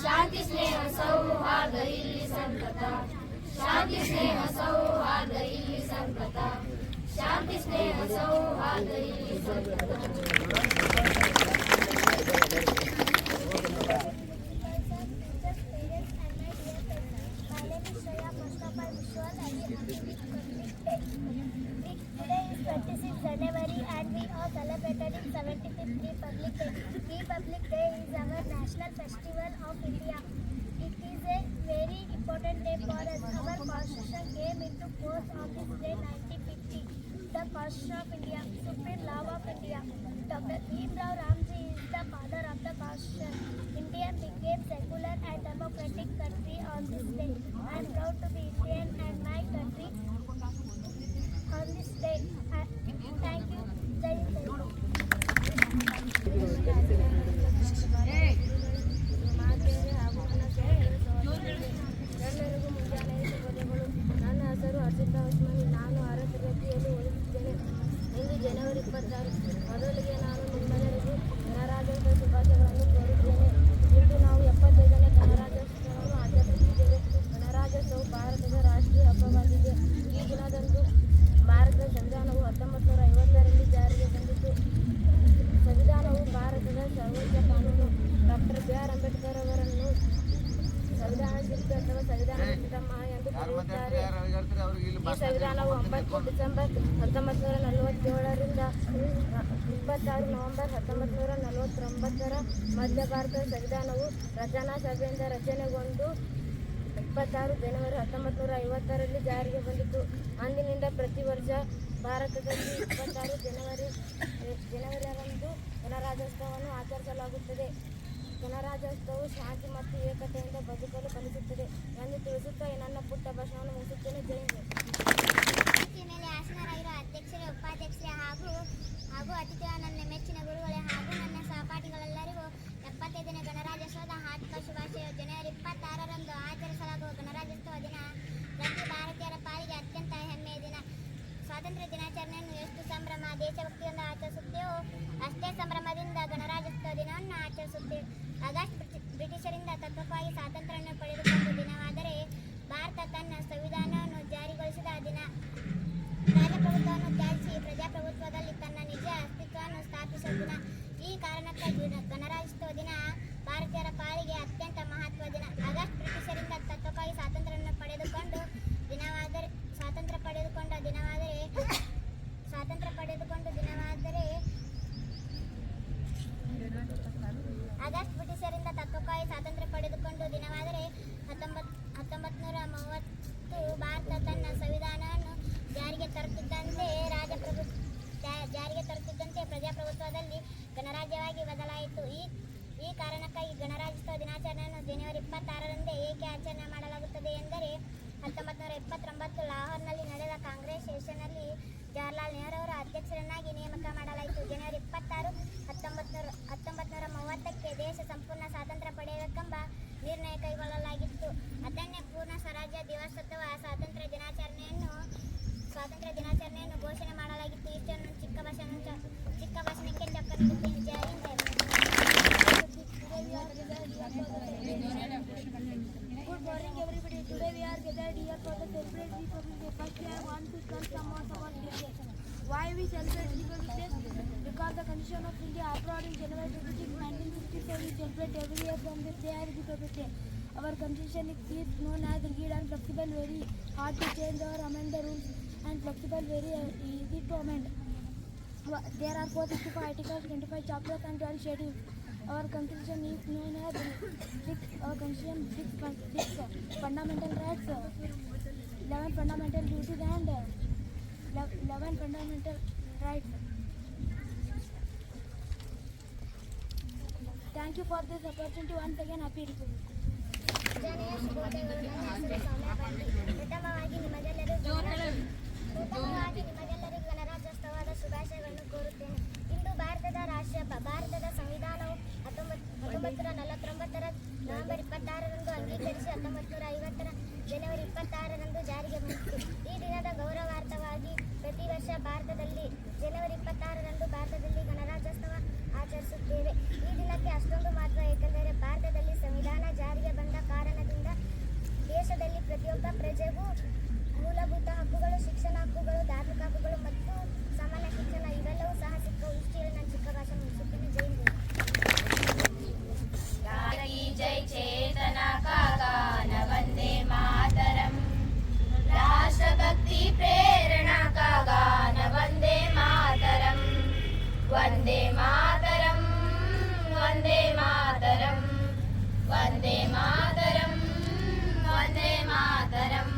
ಶಾಂತಿ ಸ್ನೇಹ ಸೌಹಾರ್ದ ಇಲ್ಲಿ ಸಂತತ ಶಾಂತಿ ಸ್ನೇಹ ಸೌಹಾರ್ದ ಇಲ್ಲಿ ಸಂತತ ಶಾಂತಿ ಸ್ನೇಹ ಸೌಹಾರ್ದ ಇಲ್ಲಿ ಸಂತತ Today is 26th January and we are celebrating 75th Republic Day. Republic Day is our national festival of India. It is a very important day for us. Our constitution came into force on this day 1950. The Constitution of India, Supreme Law of India. Dr. Bhimrao Ramji is the father of the Constitution. India became secular and democratic country on this day. I am proud to be Indian and my country on this day. Thank you. Jai Hind. ಎಲ್ಲರಿಗೂ ಮುಂಜಾನೆ ಶುಭೋದಯಗಳು. ನನ್ನ ಹೆಸರು ಹರ್ಷಿತಾ ಉಸ್ಮಾನಿ. ನಾನು 6ನೇ ತರಗತಿಯಲ್ಲಿ ಓದುತ್ತಿದ್ದೇನೆ. ಇಂದು ಜನವರಿ 26. ಮೊದಲಿಗೆ ನಾನು ನಿಮ್ಮೆಲ್ಲರಿಗೂ ಗಣರಾಜ್ಯೋತ್ಸವ ಶುಭಾಶಯಗಳನ್ನು ಕೋರುತ್ತೇನೆ. ಇಂದು ನಾವು 75ನೇ ಗಣರಾಜ್ಯೋತ್ಸವವನ್ನು ಆಚರಿಸುತ್ತಿದ್ದೇವೆ. ಗಣರಾಜ್ಯೋತ್ಸವವು ಭಾರತದ ರಾಷ್ಟ್ರೀಯ ಹಬ್ಬವಾಗಿದೆ. ಈ ದಿನದಂದು ಭಾರತದ ಸಂವಿಧಾನವು 1950ರಲ್ಲಿ ಜಾರಿಗೆ ಬಂದಿತು. ಸಂವಿಧಾನವು ಭಾರತದ ಸರ್ವೋಚ್ಚ ಕಾನೂನು. Doctor B.R. ಅಂಬೇಡ್ಕರ್ ಅವರನ್ನು ಸಂವಿಧಾನ ಶಿಲ್ಪಿ ಅಥವಾ ಸಂವಿಧಾನ ಪಿತಾಮಹ ಎಂದು ಕರೆಯುತ್ತಾರೆ. ಈ ಸಂವಿಧಾನವು 9 ಡಿಸೆಂಬರ್ 1947ರಿಂದ 26 ನವೆಂಬರ್ 1949ರ ಮಧ್ಯ ಭಾರತದ ಸಂವಿಧಾನವು ರಚನಾ ಸಭೆಯಿಂದ ರಚನೆಗೊಂಡು 26 ಜನವರಿ 1950ರಲ್ಲಿ ಜಾರಿಗೆ ಬಂದಿತು. ಅಂದಿನಿಂದ ಪ್ರತಿ ವರ್ಷ ಭಾರತದಲ್ಲಿ 26 ಜನವರಿಯಂದು ಗಣರಾಜ್ಯೋತ್ಸವವನ್ನು ಆಚರಿಸಲಾಗುತ್ತದೆ. ಗಣರಾಜ್ಯೋತ್ಸವವು ಶಾಂತಿ ಮತ್ತು ಏಕತೆಯಿಂದ ಬದುಕಲು ಸಲ್ಲಿಸುತ್ತದೆ ಎಂದು ತಿಳಿಸುತ್ತಾ ನನ್ನ ಪುಟ್ಟ ಭಾಷಣವನ್ನು ಮುಗಿಸುತ್ತೇನೆ. ಜೈ ಹಿಂದ್. ವೇದಿಕೆಯ ಮೇಲೆ ಆಸೀನರಾಗಿರುವ ಅಧ್ಯಕ್ಷರೇ, ಉಪಾಧ್ಯಕ್ಷರೇ ಹಾಗೂ ಅತಿಥಿಗಳ ನನ್ನ ಮೆಚ್ಚಿನ ಗುರುಗಳೇ ಹಾಗೂ ನನ್ನ ಸಹಪಾಠಿಗಳೆಲ್ಲರಿಗೂ 75ನೇ ಗಣರಾಜ್ಯೋತ್ಸವದ ಹಾರ್ದಿಕ ಶುಭಾಶಯ. ಜನವರಿ 26ರಂದು ಆಚರಿಸಲಾಗುವ ಗಣರಾಜ್ಯೋತ್ಸವ ದಿನ ಪ್ರತಿ ಭಾರತೀಯರ ಪಾಲಿಗೆ ಅತ್ಯಂತ ಹೆಮ್ಮೆಯ ದಿನ. ಸ್ವಾತಂತ್ರ್ಯ ದಿನಾಚರಣೆಯನ್ನು ಎಷ್ಟು ಸಂಭ್ರಮ, ದೇಶಭಕ್ತಿಯಿಂದ ಆಚರಿಸುತ್ತೇವೋ ಅಷ್ಟೇ ಸಂಭ್ರಮದಿಂದ ಗಣರಾಜ್ಯೋತ್ಸವ ದಿನವನ್ನು ಆಚರಿಸುತ್ತೇವೆ. ಆಗಸ್ಟ್ ಬ್ರಿಟಿಷರಿಂದ ತತ್ವವಾಗಿ ಸ್ವಾತಂತ್ರ್ಯವನ್ನು ಪಡೆದುಕೊಂಡ ದಿನವಾದರೆ ಭಾರತ ತನ್ನ ಸಂವಿಧಾನವನ್ನು ಜಾರಿಗೊಳಿಸಿದ ದಿನ. ರಾಜಪ್ರಭುತ್ವವನ್ನು ತ್ಯಜಿಸಿ ಪ್ರಜಾಪ್ರಭುತ್ವದಲ್ಲಿ ತನ್ನ ನಿಜ ಅಸ್ತಿತ್ವವನ್ನು ಸ್ಥಾಪಿಸಿದ ದಿನ. ಈ ಕಾರಣಕ್ಕಾಗಿ ಗಣರಾಜ್ಯೋತ್ಸವ ದಿನ ಭಾರತೀಯರ ಪಾಲಿಗೆ ಅತ್ಯಂತ ಮಹತ್ವ ದಿನ. ಆಗಸ್ಟ್ ಬ್ರಿಟಿಷರಿಂದ ತತ್ವವಾಗಿ ಸ್ವಾತಂತ್ರ್ಯವನ್ನು ಪಡೆದುಕೊಂಡ ದಿನವಾದರೆ ಆಗಸ್ಟ್ ಬ್ರಿಟಿಷರಿಂದ ತತ್ವಕ್ಕಾಗಿ ಸ್ವಾತಂತ್ರ್ಯ ಪಡೆದುಕೊಂಡು ದಿನವಾದರೆ 1930 ಭಾರತ ತನ್ನ ಸಂವಿಧಾನವನ್ನು ಜಾರಿಗೆ ತರುತ್ತಿದ್ದಂತೆ ಪ್ರಜಾಪ್ರಭುತ್ವದಲ್ಲಿ ಗಣರಾಜ್ಯವಾಗಿ ಬದಲಾಯಿತು. ಈ ಕಾರಣಕ್ಕಾಗಿ ಗಣರಾಜ್ಯೋತ್ಸವ ದಿನಾಚರಣೆಯನ್ನು ಜನವರಿ 26ರಂದೇ ಏಕೆ ಆಚರಣೆ ಮಾಡಲಾಗುತ್ತದೆ ಎಂದರೆ 1929 ಲಾಹೋರ್ನಲ್ಲಿ ನಡೆದ ಕಾಂಗ್ರೆಸ್ ಸೆಷನ್ನಲ್ಲಿ ಜವಾಹರ್ಲಾಲ್ ನೆಹರು ಅವರ ಅಧ್ಯಕ್ಷರನ್ನಾಗಿ ನೇಮಕ ಮಾಡಲಾಯಿತು. ಜನವರಿ 26, 1930ಕ್ಕೆ ದೇಶ ಸಂಪೂರ್ಣ ಸ್ವಾತಂತ್ರ್ಯ ಪಡೆಯಬೇಕೆಂಬ ನಿರ್ಣಯ ಕೈಗೊಳ್ಳಲಾಗಿತ್ತು. ಅದನ್ನೇ ಪೂರ್ಣ ಸ್ವರಾಜ್ಯ ದಿವಸ್ ಅಥವಾ ಸ್ವಾತಂತ್ರ್ಯ ದಿನಾಚರಣೆಯನ್ನು ಘೋಷಣೆ ಮಾಡಲಾಗಿತ್ತು. ಇಷ್ಟನ್ನು ಚಿಕ್ಕ ಭಾಷಣಕ್ಕೆ ಚಕ್ಕ ನೀಡುತ್ತೇನೆ. ಜೈ Hind. Good morning, everybody. Today we are gathered here for the celebrate Republic Day. Firstly, I want to tell some of about this day. Why we celebrate Republic Day? Because the constitution of India approved in January 26, 1967, we celebrate every year from this day as Republic Day. Our constitution is known as rigid and flexible, very hard to change or amend the rules, and flexible, very easy to amend. There are 465 articles, 25 chapters, and 12 schedules. Our constitution is known as six fundamental rights, 11 fundamental duties, and 11 fundamental rights. Thank you for this opportunity. Once again, happy Republic. ಮುಂಜಾನೆಯ ಶುಭೋದಯಗಳು. ನನ್ನ ಹೆಸರು ಸೌಮ್ಯ ಬಂಡಿ. ಪ್ರಥಮವಾಗಿ ನಿಮಗೆಲ್ಲರಿಗೂ ಗಣರಾಜ್ಯೋತ್ಸವದ ಶುಭಾಶಯಗಳನ್ನು ಕೋರುತ್ತೇನೆ. ಇಂದು ಭಾರತದ ರಾಷ್ಟ್ರ ಹಬ್ಬ. ಭಾರತದ ಸಂವಿಧಾನವು 1949 ನವೆಂಬರ್ 26ರಂದು ಅಂಗೀಕರಿಸಿ 1950 ಜನವರಿ 26ರಂದು ಜಾರಿಗೆ ಬಂದಿತು. ಈ ದಿನದ ಗೌರವಾರ್ಥವಾಗಿ ಪ್ರತಿ ವರ್ಷ ಭಾರತದಲ್ಲಿ ಜನವರಿ 26ರಂದು ಭಾರತದಲ್ಲಿ ಗಣರಾಜ್ಯೋತ್ಸವ ಆಚರಿಸುತ್ತೇವೆ. ಈ ದಿನಕ್ಕೆ ಅಷ್ಟೊಂದು ಮಹತ್ವ ಏಕೆಂದರೆ ಭಾರತದಲ್ಲಿ ಸಂವಿಧಾನ ಜಾರಿಗೆ ಬಂದ ಕಾರಣದಿಂದ ದೇಶದಲ್ಲಿ ಪ್ರತಿಯೊಬ್ಬ ಪ್ರಜೆಗೂ ಮೂಲಭೂತ ಹಕ್ಕುಗಳು, ಶಿಕ್ಷಣ ಹಕ್ಕುಗಳು, ಧಾರ್ಮಿಕ ಹಕ್ಕುಗಳು ಮತ್ತು ಸಾಮಾನ್ಯ ಶಿಕ್ಷಣ ಇವೆಲ್ಲವೂ ಸಹ ಸಿಕ್ಕವು. ಇಷ್ಟು ಹೇಳಿ ನಾನು ಚಿಕ್ಕ ಭಾಷೆ ಮುಗಿಸುತ್ತೇನೆ. ಜೈ ಹಿಂದ್. जय चेतना का गान वंदे मातरम, राष्ट्रभक्ति प्रेरणा का गान वंदे मातरम, वंदे मातरम, वंदे मातरम, वंदे मातरम, वंदे मातरम,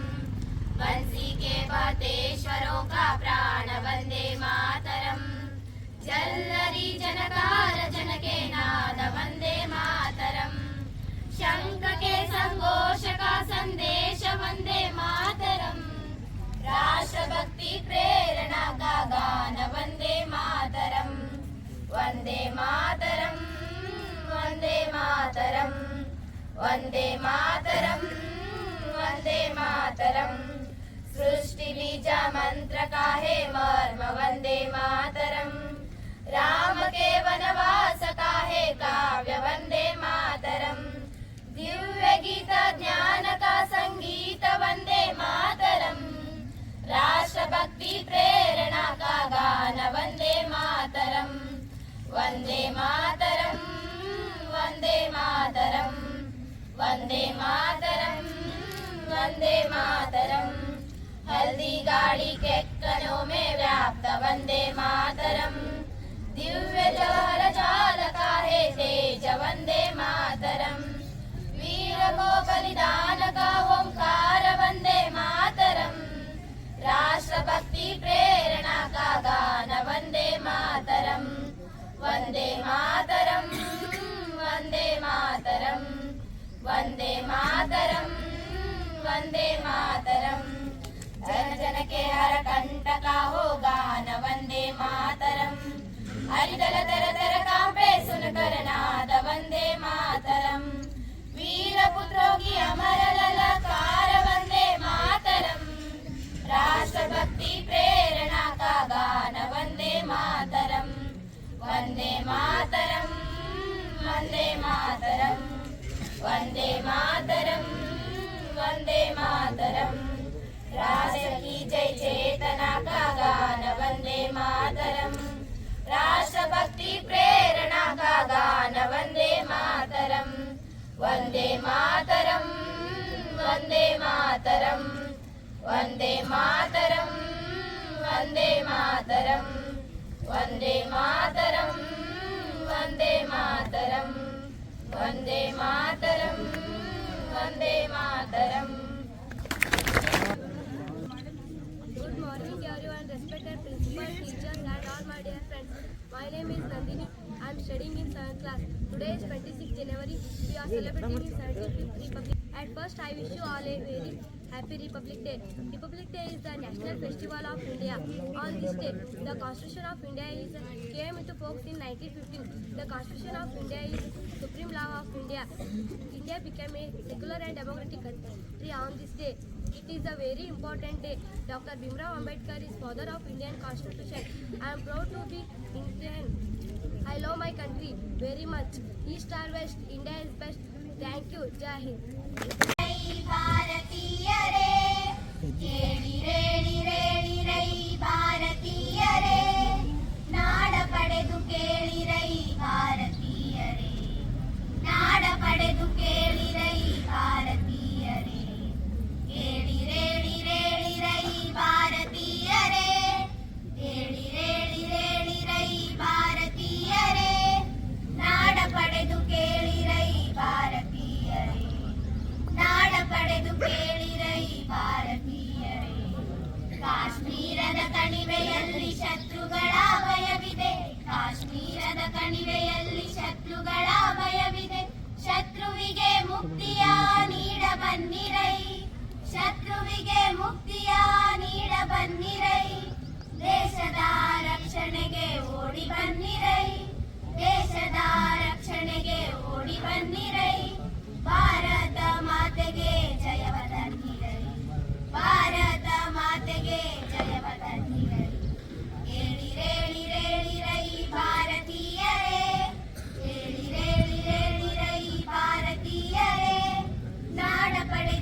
बंसी के बातेश्वरों का प्राण वंदे मातरम, जल्लरी जनकार जन के नाद वंदे मातरम, शंख के संघोष का संदेश वंदे मातरम, राष्ट्रभक्ति प्रेरणा का गान वंदे मातरम, वंदे मातरम, वंदे मातरम, वंदे मातरम, वंदे मातरम, सृष्टि बीज मंत्र का है मर्म वंदे मातरम, राम के वनवास का है काव्य वंदे मातरम, दिव्य गीत ज्ञान का संगीत वंदे मातरम, राष्ट्रभक्ति प्रेरणा का गान वंदे मातरम, वंदे मातरम, वंदे मातरम, वंदे मातरम, वंदे मातरम, हल्दी गाड़ी के कणों में व्याप्त वंदे मातरम, दिव्य जवाहर जाल का है तेज वंदे मातरम, वीर को बलिदान का ओंकार वंदे मातरम, राष्ट्रभक्ति प्रेरणा का गान वंदे मातरम, वंदे मातरम, वंदे मातरम, वंदे मातरम, वन्दे मातरम् वन्दे मातरम् राष्ट्र की जय चेतना का गान वन्दे मातरम् राष्ट्रभक्ति प्रेरणा का गान Vande Mataram Vande Mataram Vande Mataram Vande Mataram Vande Mataram Vande Mataram Vande Mataram Vande Mataram Vande Mataram. Good morning everyone, respected principal, teachers and all my dear friends. My name is Nandini. I am studying in 7th class. Today is 26th January. We are celebrating in 75th Republic. At first I wish you all a very happy Republic Day. Republic Day is the national festival of India. On this day, the Constitution of India came into force in 1915. The Constitution of India is supreme law of India. India became a secular and democratic country on this day. It is a very important day. Dr. Bhimrao Ambedkar is father of Indian Constitution. I am proud to be Indian. I love my country very much. East or West, India is best. Thank you. Jai Hind. ಭಾರತೀಯರೇ ಕೇಳಿರೇಳಿರೇಳಿರೈ ಭಾರತೀಯರೇ ನಾಡ ಪಡೆದು ಕೇಳಿರೈ ಭಾರತೀಯರೇ ನಾಡ ಪಡೆದು ಕೇಳಿರೈ ಭಾರತೀಯರೇ ಕೇಳಿರೇಳಿರೇಳಿರೈ ಭಾರತೀಯರೇ ಕೇಳಿರೇಳಿರೇಳಿರೈ ಭಾರತೀಯರೇ ನಾಡ ಪಡೆದು ಕೇಳಿರೈ ಭಾರತೀಯರೇ ನಾಡ ಪಡೆದು ಕೇಳಿರೈ ಭಾರತೀಯರೇ ಕಾಶ್ಮೀರದ ಕಣಿವೆಯಲ್ಲಿ ಶತ್ರುಗಳ ಭಯವಿದೆ ಕಾಶ್ಮೀರದ ಕಣಿವೆಯಲ್ಲಿ ಶತ್ರುಗಳ ಭಯವಿದೆ ಶತ್ರುವಿಗೆ ಮುಕ್ತಿಯ ನೀಡ ಬನ್ನಿರೈ ಶತ್ರುವಿಗೆ ಮುಕ್ತಿಯ ನೀಡ ಬನ್ನಿರೈ ದೇಶದ ರಕ್ಷಣೆಗೆ ಓಡಿ ಬನ್ನಿರೈ ದೇಶದ ರಕ್ಷಣೆಗೆ ಓಡಿ ಬನ್ನಿರೈ ಭಾರತ ಮಾತೆಗೆ ಜಯವ ತನ್ನಿರೈ ಭಾರತ ಮಾತೆಗೆ ಜಯವ ತನ್ನಿರೈ ಕೇಳಿರೇಳಿರೇಳಿರೈ ಭಾರತೀಯರೇ ಕೇಳಿರೇಳಿರೇಳಿರೈ ಭಾರತೀಯರೇ ನಾಡ ಪಡೆ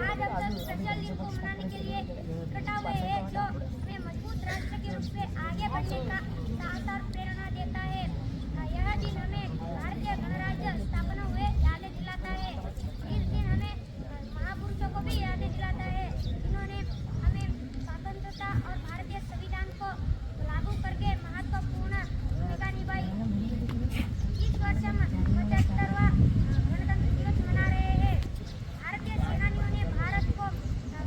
आज हम सब स्पेशल दिन को मनाने के लिए इकट्ठा हुए हैं, जो हमें मजबूत राष्ट्र के रूप में आगे बढ़ने का साहस और प्रेरणा देता है। यह दिन हमें भारतीय गणराज्य स्थापना हुए यादें दिलाता है। इस दिन हमें महापुरुषों को भी यादें दिलाता है, जिन्होंने हमें स्वतंत्रता और भारतीय संविधान को लागू करके महत्वपूर्ण भूमिका निभाई। इस वर्ष हम 75वां गणतंत्र दिवस मना रहे हैं। भारतीय सेनानियों ने भारत को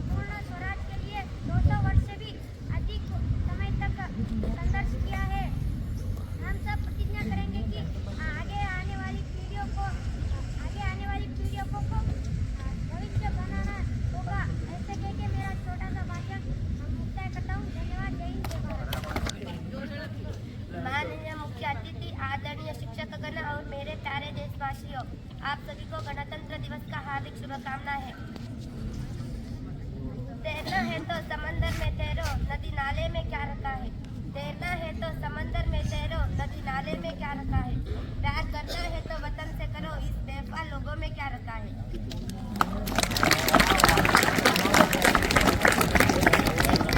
पूर्ण स्वराज के लिए 200 वर्ष से भी अधिक समय तक संघर्ष किया है। हम सब प्रतिज्ञा करेंगे कि आगे आने वाली पीढ़ियों को भविष्य बनाना होगा। ऐसे कह के मेरा छोटा सा भाषण मुक्ताय करता हूँ। धन्यवाद। जय हिंद, जय भारत। माननीय मुख्य अतिथि, आदरणीय शिक्षकगण और मेरे प्यारे देशवासियों, आप सभी को गणतंत्र दिवस का हार्दिक शुभकामनाएं है। तैरना है तो समंदर में तैरो, नदी नाले में क्या रखा है। तैरना है तो समंदर में तैरो, नदी नाले में क्या रखा है। प्यार करना है तो वतन से करो, इस बेवफा लोगों में क्या रखा है।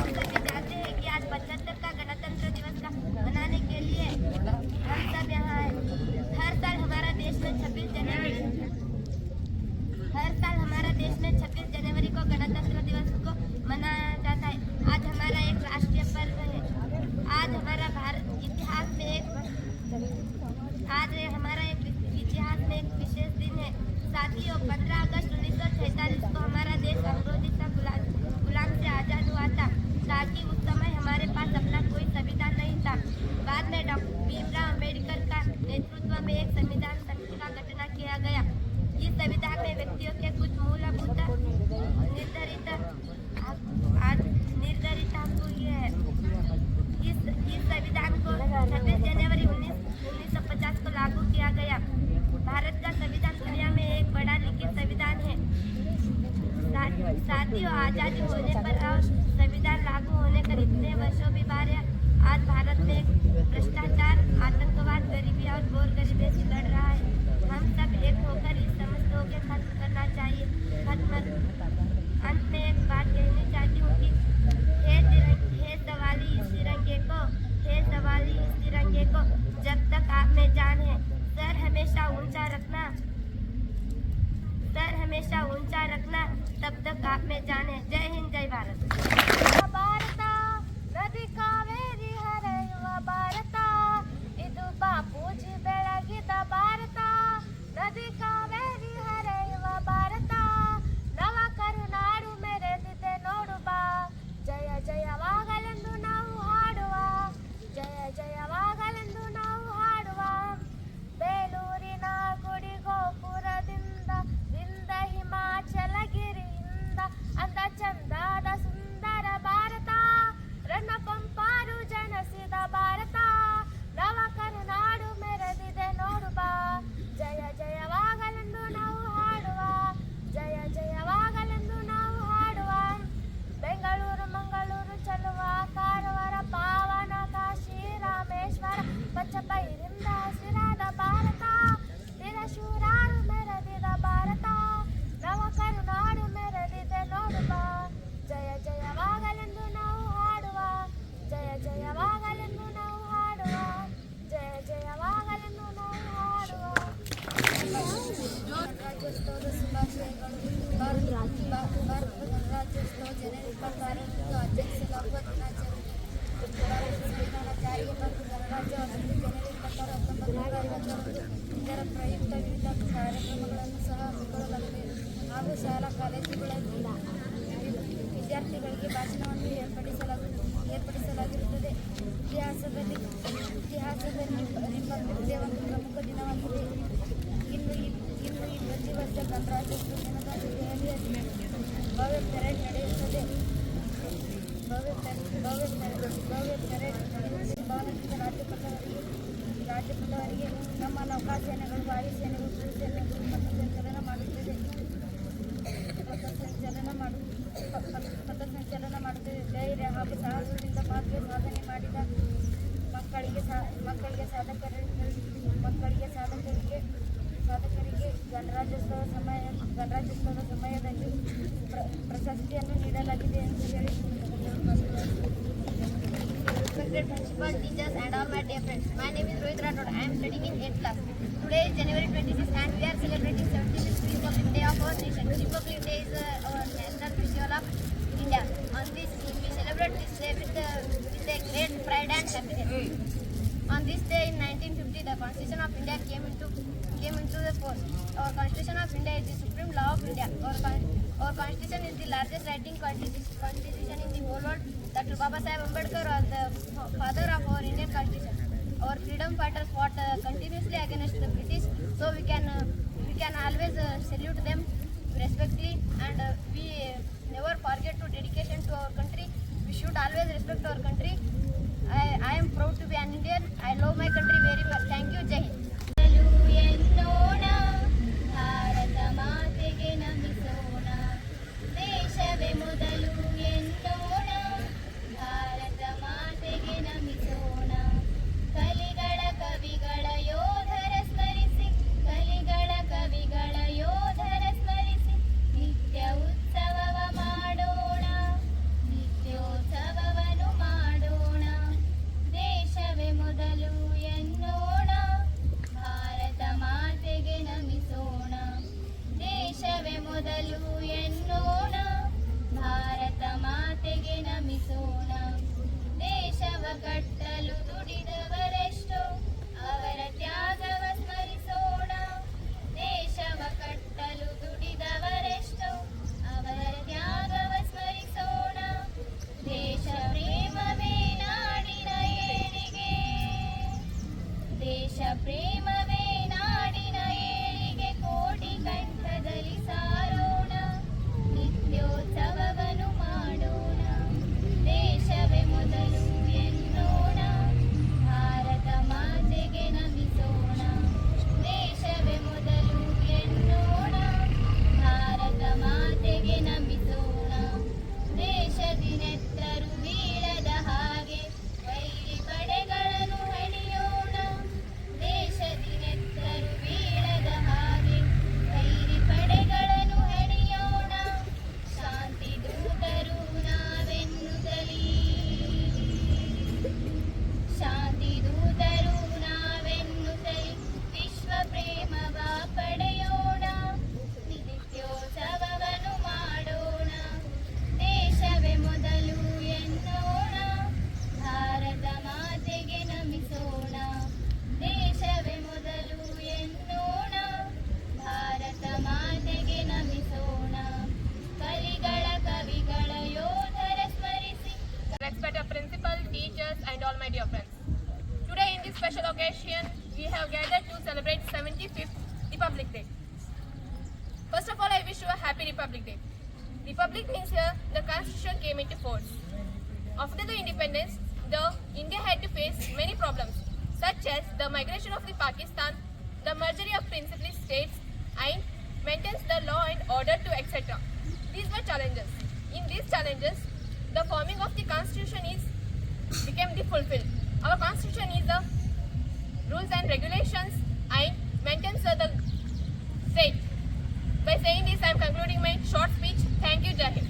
सभी जानते हैं कि आज 75 का गणतंत्र दिवस का मनाने के लिए हम सब यहाँ हैं। हर साल हमारा देश में 26 जनवरी को गणतंत्र दिवस को मनाया जाता है। आज हमारा एक राष्ट्रीय पर्व है। आज हमारा इतिहास में एक विशेष दिन है। साथियों, 15 अगस्त 1947 को हमारा देश अंग्रेजी से गुलाम से आज़ाद हुआ था, ताकि उस समय हमारे पास अपना कोई संविधान नहीं था। बाद में डॉक्टर भीमराव अम्बेडकर का नेतृत्व में एक संविधान समिति का गठन किया गया। इस संविधान में व्यक्तियों के कुछ मूलभूत निर्धारित हक ये है। इस संविधान को 26 जनवरी 1950 को लागू किया गया। भारत का संविधान दुनिया में एक बड़ा लिखित संविधान है। साथियों, आज़ादी होने पर और संविधान लागू होने कर इतने वर्षों भी बाद आज भारत में भ्रष्टाचार, आतंकवाद, गरीबी और घोर गरीबी से लड़ रहा है। हम सब एक होकर इस समस्या को खत्म करना चाहिए। अंत में एक बात कहनी चाहती हूँ कि हे सवाली इस तिरंगे को जब तक आप में जान है, सर हमेशा ऊंचा रखना तब तक आप में जान है। जय हिंद, जय भारत। ಭಾರತ ನದಿ ಕಾವೇರಿ ಹರಿಯುವ ಭಾರತ, ಇದು ಬಾಪೂಜಿ ಬೆಳಗಿದ ಭಾರತ. ನದಿ ಕಾವೇರಿ ಹರಿಯುವ ಭಾರತ, ನವ ಕರುನಾಡು ಮೆರೆದಿದೆ ನೋಡು ಬಾ. ಜಯ ಜಯವಾಗಲೆಂದು ನಾವು ಹಾಡುವ, ಜಯ ಜಯವಾಗಲೆಂದು ನಾವು ಹಾಡುವ. ಬೇಲೂರಿನ ಗುಡಿ ಗೋಪುರದಿಂದ ಹಿಮಾಚಲಗಿರಿಯಿಂದ ಅಂದ ಚಂದದ ಸುಂದರ ಭಾರತ, ರನ್ನ ಪಂಪಾರು ಜನಸಿದ ಭಾರತ, ನವ ಕರುನಾಡು ಮೆರೆದಿದೆ ನೋಡು ಬಾ. ಜಯ ಜಯವಾಗಲೆಂದು ನಾವು ಹಾಡುವ, ಜಯ ಜಯವಾಗಲೆಂದು ನಾವು ಹಾಡುವ. ಬೆಂಗಳೂರು ಮಂಗಳೂರು ಚಲುವ ಕಾರವಾರ ಪಾವನ ಕಾಶಿ ರಾಮೇಶ್ವರ ಪಚ್ಚಬೈರಿಂದ ಹಸಿರಾದ ಭಾರತ, ವೀರಶೂರರು ಮೆರೆದಿದ ಭಾರತ, ನವ ಕರುನಾಡು ಮೆರೆದಿದೆ ನೋಡು ಬಾ. ಜಯ ಜಯವಾಗಲೆಂದು ನಾವು ಹಾಡುವ, ಜಯ ಜಯವಾಗಲೆಂದು ನಾವು ಹಾಡುವ, ಜಯ ಜಯವಾಗಲೆಂದು ನಾವು ಹಾಡುವ. ಗಣರಾಜ್ಯೋತ್ಸವದ ಶುಭಾಶಯಗಳು. ಭಾರತದ ಗಣರಾಜ್ಯೋತ್ಸವ ಜನವರಿ 26 ಆಚರಿಸಲಾಗುವ ದಿನಾಚರಣೆ. ಭಾರತದ ಸಂವಿಧಾನ ಜಾರಿಗೆ ಬಂದು ಗಣರಾಜ್ಯವಾದಂದು ಜನವರಿ 26, 1951. ಇದರ ಪ್ರಯುಕ್ತ ವಿವಿಧ ಕಾರ್ಯಕ್ರಮಗಳನ್ನು ಸಹ ಹಮ್ಮಿಕೊಳ್ಳಲಾಗಿದೆ ಹಾಗೂ ಶಾಲಾ ಕಾಲೇಜುಗಳಲ್ಲಿ ವಿದ್ಯಾರ್ಥಿಗಳಿಗೆ ಭಾಷಣವನ್ನು ಏರ್ಪಡಿಸಲಾಗಿರುತ್ತದೆ. ಇತಿಹಾಸದಲ್ಲಿ ರಿಪಬ್ಲಿಕ್ ಡೇ ಒಂದು ಪ್ರಮುಖ ದಿನವಾಗಿದೆ. ಇನ್ನು ಈ ಪ್ರತಿ ವರ್ಷ ಗಣರಾಜ್ಯೋತ್ಸವ ದಿನದಂದು ದೆಹಲಿಯಲ್ಲಿ ಭವ್ಯ ಪೆರೇಡ್ ನಡೆಯುತ್ತದೆ. ಭವ್ಯ ಪೆರೇಡ್ ಭವನದಿಂದ ರಾಜ್ಯಪಾಲರಿಗೆ ನಮ್ಮ ನೌಕಾಸೇನೆಗಳು, ವಾಯುಸೇನೆಗಳು, ಭೂಸೇನೆಗಳು ಪಥಸಂಚಲನ ಮಾಡುತ್ತದೆ. ಧೈರ್ಯ ಹಾಗೂ ಸಾಹಸದಿಂದ ಮಾತ್ರ ಸಾಧನೆ ಮಾಡಿದ ಮಕ್ಕಳಿಗೆ ಸಾಧಕರಿಗೆ ಗಣರಾಜ್ಯೋತ್ಸವದ ಸಮಯದಲ್ಲಿ ವಸತಿಯನ್ನು ನೀಡಲಾಗಿದೆ ಎಂದು ಹೇಳಿ Respected principal, teachers and all my dear friends. My name is Rohit Rathod. I am studying in 8th class. Today is January 26th and we are celebrating 75th Republic Day of our nation. Republic Day is our national festival of India. On this, we celebrate this day with a great pride and happiness. On this day in 1950, the Constitution of India came into the force. Our Constitution of India is the supreme law of India. Our Constitution is the largest writing constitution in the whole world. Dr. Baba Sahib Ambedkar was the father of our Indian Constitution. Our freedom fighters fought continuously against the British, so we can always salute them respectfully, and we never forget to dedication to our country. We should always respect our country. I am proud to be an Indian. I love my country very much. Thank you. Jai Hind. ಎನ್ನೋಣ Bharat ಮಾತೆಗೆ ನಮಿಸೋಣ ದೇಶವೇ ಮೊದಲು ಎನ್ನೋಣ ಭಾರತ ಮಾತೆಗೆ ನಮಿಸೋಣ ಕಲಿಗಳ ಕವಿಗಳ ಯೋಧರ ಸ್ಮರಿಸಿ ಕಲಿಗಳ ಕವಿಗಳ ಯೋಧರ ಸ್ಮರಿಸಿ ನಿತ್ಯ ಉತ್ಸವವ ಮಾಡೋಣ ನಿತ್ಯೋತ್ಸವವನ್ನು ಮಾಡೋಣ ದೇಶವೇ ಮೊದಲು ಎನ್ನೋಣ ಭಾರತ ಮಾತೆಗೆ ನಮಿಸೋಣ ದೇಶವೇ ಮೊದಲು ಎನ್ನೋಣ ಭಾರತ ಮಾತೆಗೆ ನಮಿಸೋಣ ದೇಶವ ಕಟ್ಟಲು ದುಡಿದವರೆಷ್ಟೋ ಅವರ ತ್ಯಾಗವ ಸ್ಮರಿಸೋಣ ದೇಶವ ಕಟ್ಟಲು ದುಡಿದವರೆಷ್ಟೋ ಅವರ ತ್ಯಾಗವ ಸ್ಮರಿಸೋಣ ದೇಶ ಪ್ರೇಮವೇ ನಾಡಿನ ಏಳಿಗೆ ದೇಶ ಪ್ರೇಮವೇ ನಾಡಿನ ಏಳಿಗೆ ಕೋಟಿ ಕಂಠದಲ್ಲಿ ಸಾರೋಣ ನಿತ್ಯೋತ್ಸವವನ್ನು ಮಾಡೋಣ ದೇಶವೇ ಮೊದಲು ಎನ್ನೋಣ ಭಾರತ ಮಾತೆಗೆ ನಮಿಸೋಣ ದೇಶವೇ ಮೊದಲು ಎನ್ನೋಣ ಭಾರತ ಮಾತೆಗೆ ನಮಿಸೋಣ ದೇಶದಿ ನೆತ್ತರು ಬೀಳದ ಹಾಗೆ ವೈರಿ ಪಡೆಗಳನ್ನು ಹಣಿಯೋಣ ದೇಶದಿ ನೆತ್ತರು ಬೀಳದ ಹಾಗೆ ವೈರಿ ಪಡೆಗಳನ್ನು ಹೆಣೆಯೋಣ ಶಾಂತಿ ದೂತರು ನಾವೆನ್ನುತ್ತಲೀ ಶಾಂತಿ ದೂತರು ನಾವೆನ್ನುತ್ತಲೀ ವಿಶ್ವ ಪ್ರೇಮವ ಪಡೆಯೋಣ ನಿತ್ಯೋತ್ಸವವನ್ನು ಮಾಡೋಣ ದೇಶವೇ ಮೊದಲು ಎನ್ನೋಣ ಭಾರತ ಮಾತೆಗೆ ನಮಿಸೋಣ ದೇಶವೇ ಮೊದಲು ಎನ್ನೋಣ ಭಾರತ ಮಾತೆಗೆ ನಮಿಸೋಣ ಕಲಿಗಳ ಕವಿಗಳ ಯೋಧರ ಸ್ಮರಿಸಿ Respected principal, teachers and all my dear friends. Today in this special occasion, we have gathered to celebrate 75th Republic Day. First of all, I wish you a happy Republic Day. Republic means here the constitution came into force. After the independence, India had to face many problems such as the migration of the Pakistan, the merger of princely states and maintenance the law and order to etc. These were challenges. In these challenges, the forming of the constitution became the fulfilled. Our constitution is the rules and regulations and maintains the state. By saying this, I am concluding my short speech. Thank you, Jai Hind.